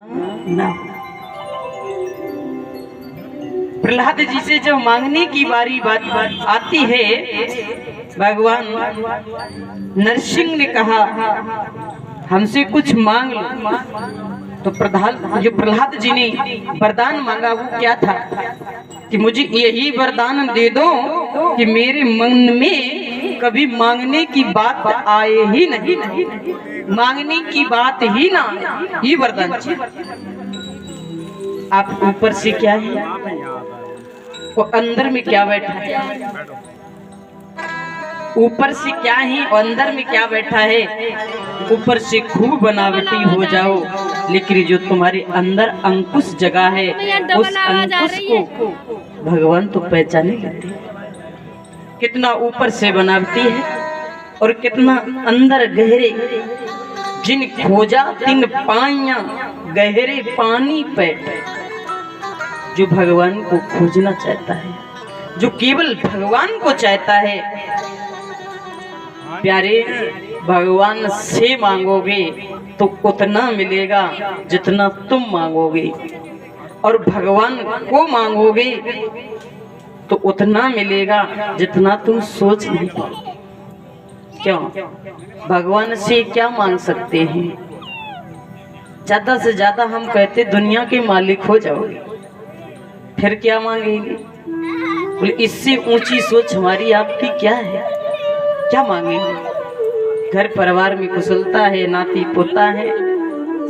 ना। प्रहलाद जी से जब मांगने की बारी बात आती है, भगवान नरसिंह ने कहा हमसे कुछ मांग लो। तो प्रहलाद जी ने वरदान मांगा, वो क्या था कि मुझे यही वरदान दे दो कि मेरे मन में कभी मांगने की बात आए ही नहीं, मांगने की बात ही ना आए, ये वरदान चाहिए। आप ऊपर से क्या है, वो अंदर में क्या बैठा है, ऊपर से क्या है और अंदर में क्या बैठा है। ऊपर से खूब बनावटी हो जाओ, लेकिन जो तुम्हारे अंदर अंकुश जगह है, उस अंकुश को भगवान तो पहचाने लेते हैं। कितना ऊपर से बनावटी है और कितना अंदर गहरे, जिन खोजा तिन पाइया गहरे पानी पे, जो भगवान को खोजना चाहता है, जो केवल भगवान को चाहता है। प्यारे, भगवान से मांगोगे तो उतना मिलेगा जितना तुम मांगोगे, और भगवान को मांगोगे तो उतना मिलेगा जितना तुम सोच नहीं पाओगे। क्यों? भगवान से क्या मांग सकते हैं? ज्यादा से ज्यादा हम कहते दुनिया के मालिक हो जाओगे, फिर क्या मांगेंगे? बोले इससे ऊंची सोच हमारी आपकी क्या है? क्या मांगेंगे? घर परिवार में कुशलता है, नाती पोता है,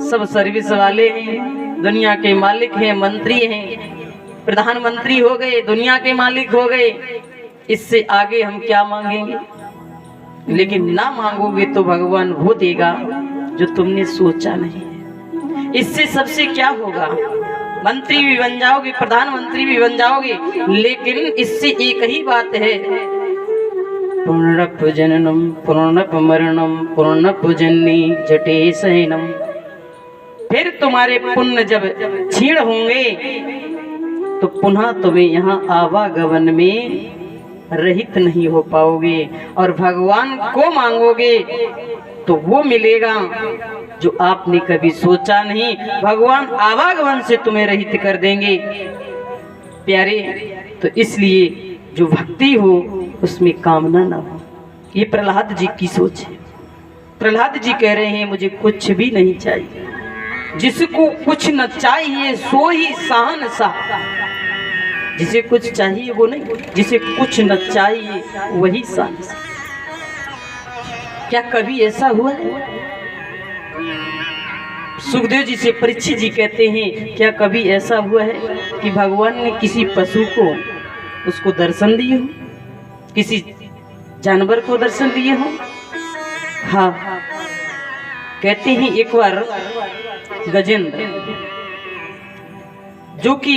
सब सर्विस वाले हैं, दुनिया के मालिक हैं, मंत्री हैं, प्रधानमंत्री हो गए, दुनिया के मालिक हो गए। इससे आगे हम क्या मांगेंगे? लेकिन ना मांगोगे तो भगवान वो देगा जो तुमने सोचा नहीं है। इससे सबसे क्या होगा? मंत्री भी बन जाओगे, प्रधानमंत्री भी बन जाओगे, लेकिन इससे एक ही बात है, पुनरप जननम पुनरप मरणम पुनरप जननी जटे शयनम। फिर तुम्हारे पुण्य जब क्षीण होंगे तो पुनः तुम्हें यहाँ आवागमन में रहित नहीं हो पाओगे, और भगवान को मांगोगे तो वो मिलेगा जो आपने कभी सोचा नहीं। भगवान आवागमन से तुम्हें रहित कर देंगे। प्यारे, तो इसलिए जो भक्ति हो उसमें कामना ना हो। ये प्रहलाद जी की सोच है। प्रहलाद जी कह रहे हैं मुझे कुछ भी नहीं चाहिए, जिसको कुछ न चाहिए सो ही शहंशाह। जिसे कुछ चाहिए वो नहीं, जिसे कुछ न चाहिए वही शहंशाह। क्या कभी ऐसा हुआ है? सुखदेव जी से परीक्षित जी कहते हैं क्या कभी ऐसा हुआ है कि भगवान ने किसी पशु को उसको दर्शन दिए हो, किसी जानवर को दर्शन दिए हो? हाँ, कहते हैं एक बार गजेंद्र, जो कि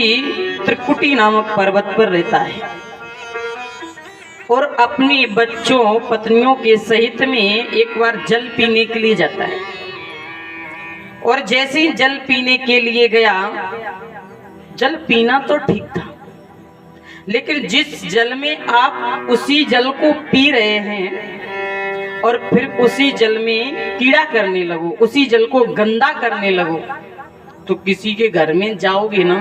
त्रिकुटी नामक पर्वत पर रहता है और अपने बच्चों पत्नियों के सहित में एक बार जल पीने के लिए जाता है, और जैसे ही जल पीने के लिए गया, जल पीना तो ठीक था, लेकिन जिस जल में आप उसी जल को पी रहे हैं और फिर उसी जल में कीड़ा करने लगो, उसी जल को गंदा करने लगो, तो किसी के घर में जाओगे ना,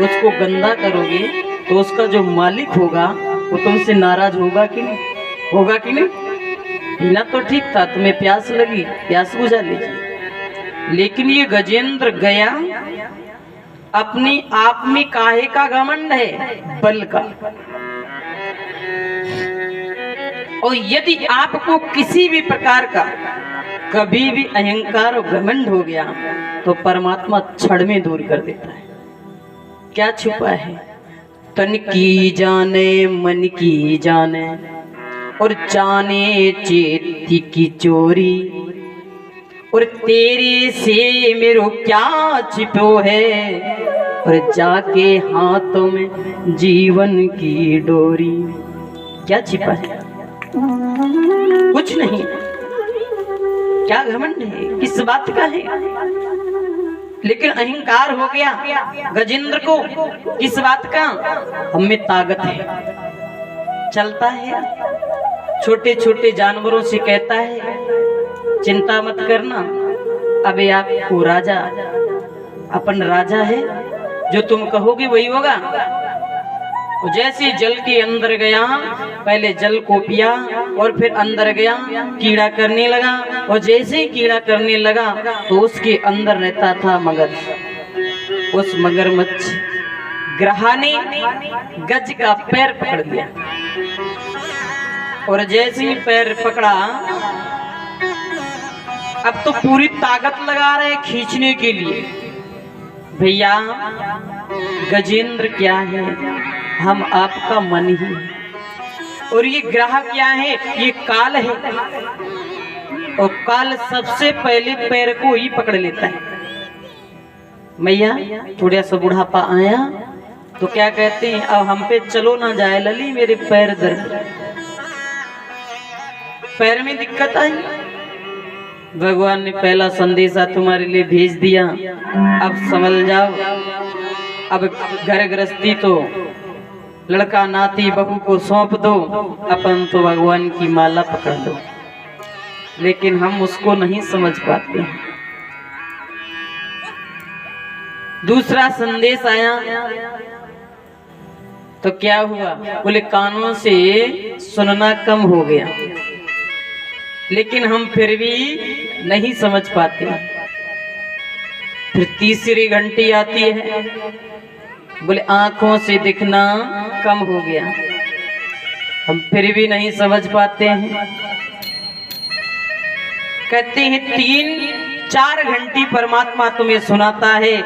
उसको गंदा करोगे तो उसका जो मालिक होगा वो तुमसे नाराज होगा कि नहीं? होगा कि नहीं? पीना तो ठीक था, तुम्हें प्यास लगी, प्यास बुझा लीजिए। लेकिन ये गजेंद्र गया, अपने आप में काहे का घमंड है? बल का। और यदि आपको किसी भी प्रकार का कभी भी अहंकार और घमंड हो गया तो परमात्मा क्षण में दूर कर देता है। क्या छुपा है? तन की जाने मन की जाने, और जाने चेती की चोरी, और तेरे से मेरो क्या छिपो है, और जाके हाथों में जीवन की डोरी। क्या छिपा है? कुछ नहीं। क्या घमंड है? किस बात का है? लेकिन अहंकार हो गया गजेंद्र को, किस बात का? हम में ताकत है, चलता है, छोटे छोटे जानवरों से कहता है चिंता मत करना, अबे आपको राजा अपन राजा है, जो तुम कहोगे वही होगा। तो जैसे जल के अंदर गया, पहले जल को पिया और फिर अंदर गया, कीड़ा करने लगा। और जैसे ही कीड़ा करने लगा तो उसके अंदर रहता था मगर। उस मगरमच्छ ग्रहा ने गज का पैर पकड़ लिया और जैसे ही पैर पकड़ा, अब तो पूरी ताकत लगा रहे खींचने के लिए। भैया गजेंद्र क्या है, हम आपका मन ही है, और ये ग्रह क्या है, ये काल है, और काल सबसे पहले पैर को ही पकड़ लेता है। मैया थोड़ा सा बुढ़ापा आया तो क्या कहते हैं, अब हम पे चलो ना जाए लली, मेरे पैर दर्द, पैर में दिक्कत आई। भगवान ने पहला संदेशा तुम्हारे लिए भेज दिया, अब समझ जाओ। अब घर गृहस्थी तो लड़का नाती बहू को सौंप दो, अपन तो भगवान की माला पकड़ दो। लेकिन हम उसको नहीं समझ पाते। दूसरा संदेश आया तो क्या हुआ, बोले कानों से सुनना कम हो गया, लेकिन हम फिर भी नहीं समझ पाते। फिर तीसरी घंटी आती है, बोले आंखों से दिखना कम हो गया, हम फिर भी नहीं समझ पाते हैं। कहते हैं 3-4 घंटी परमात्मा तुम्हें सुनाता है,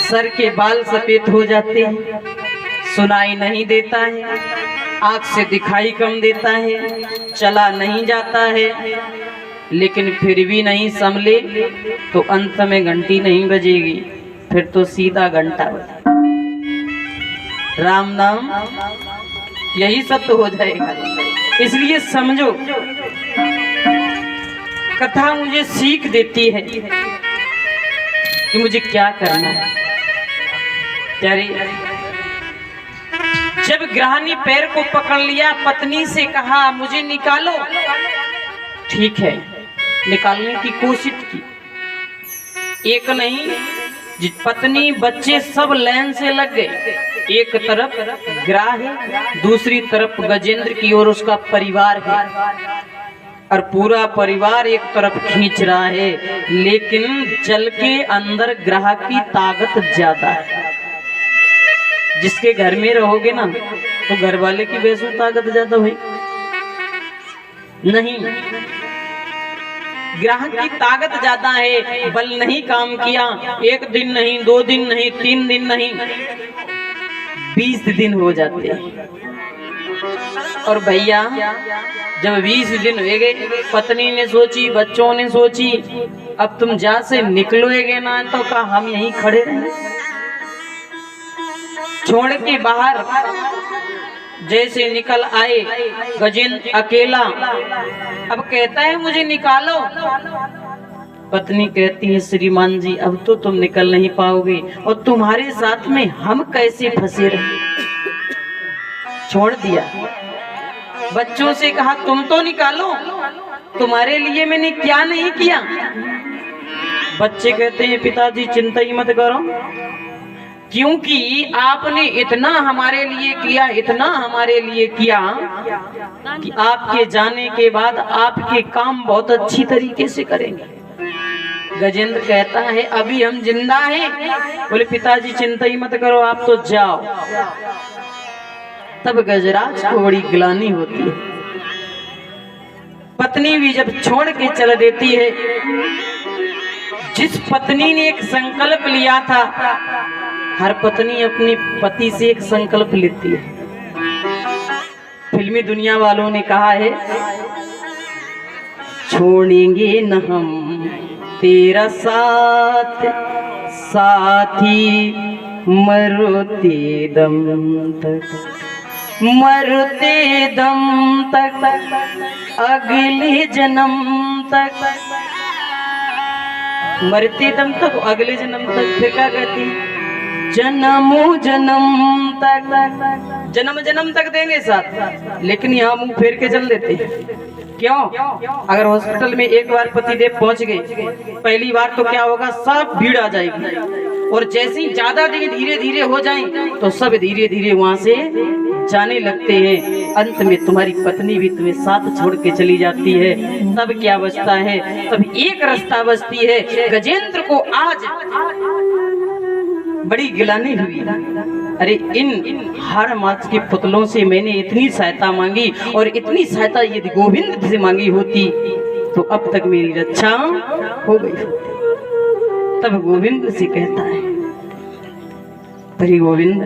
सर के बाल सफेद हो जाते हैं, सुनाई नहीं देता है, आंख से दिखाई कम देता है, चला नहीं जाता है, लेकिन फिर भी नहीं संभले तो अंत में घंटी नहीं बजेगी, फिर तो सीधा घंटा बजे। राम नाम यही सत्य हो जाएगा। इसलिए समझो, कथा मुझे सीख देती है कि मुझे क्या करना है। प्यारे, जब ग्रहणी पैर को पकड़ लिया, पत्नी से कहा मुझे निकालो। ठीक है, निकालने की कोशिश की, एक नहीं, पत्नी बच्चे सब लाइन से लग गए। एक तरफ ग्रह है, दूसरी तरफ गजेंद्र की ओर उसका परिवार है, और पूरा परिवार एक तरफ खींच रहा है। लेकिन जल के अंदर ग्रह की ताकत ज्यादा है। जिसके घर में रहोगे ना, तो घर वाले की वैसू ताकत ज्यादा हुई नहीं, ग्रह की ताकत ज्यादा है। बल नहीं काम किया, 1 दिन नहीं, 2 दिन नहीं, 3 दिन नहीं, 20 दिन हो जाते हैं। और भैया जब 20 दिन हो गए, पत्नी ने सोची, बच्चों ने सोची, अब तुम जा से निकलोगे ना, तो कहा हम यहीं खड़े रहे। छोड़ के बाहर जैसे निकल आए, गजेंद्र अकेला। अब कहता है मुझे निकालो। पत्नी कहती है श्रीमान जी अब तो तुम निकल नहीं पाओगे, और तुम्हारे साथ में हम कैसे फंसे रहे। छोड़ दिया। बच्चों से कहा तुम तो निकालो, तुम्हारे लिए मैंने क्या नहीं किया। बच्चे कहते हैं पिताजी चिंता ही मत करो, क्योंकि आपने इतना हमारे लिए किया, इतना हमारे लिए किया कि आपके जाने के बाद आपके काम बहुत अच्छी तरीके से करेंगे। गजेंद्र कहता है अभी हम जिंदा हैं। बोले पिताजी चिंता ही मत करो, आप तो जाओ। तब गजराज को बड़ी ग्लानि होती है। पत्नी भी जब छोड़ के चल देती है, जिस पत्नी ने एक संकल्प लिया था, हर पत्नी अपने पति से एक संकल्प लेती है। फिल्मी दुनिया वालों ने कहा है छोड़ेंगे न हम तेरा साथ, साथी मरते दम तक, मरते दम तक, अगले जन्म तक। मरते दम तक, अगले जन्म तक। फिर क्या कहती, जन्मों जन्म तक, जन्म जन्म तक देंगे साथ। लेकिन यहाँ मुंह फेर के चल देते। क्यों? अगर हॉस्पिटल में एक बार पतिदेव पहुंच गए, पहली बार तो क्या होगा, सब भीड़ आ जाएगी, और जैसे ही ज्यादा दिन धीरे धीरे हो जाए तो सब धीरे धीरे वहां से जाने लगते हैं। अंत में तुम्हारी पत्नी भी तुम्हें साथ छोड़ के चली जाती है। तब क्या बचता है? तब एक रास्ता बचती है। गजेंद्र को आज बड़ी गिलानी हुई, अरे इन हार मार्च के पुतलों से मैंने इतनी सहायता मांगी, और इतनी सहायता यदि गोविंद से मांगी होती तो अब तक मेरी रक्षा हो गई होती। तब गोविंद से कहता है, हरि गोविंद,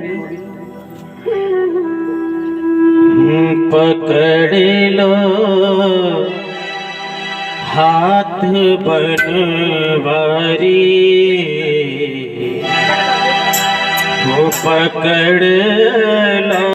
पकड़ लो हाथ बनवारी, वो पकड़ लो।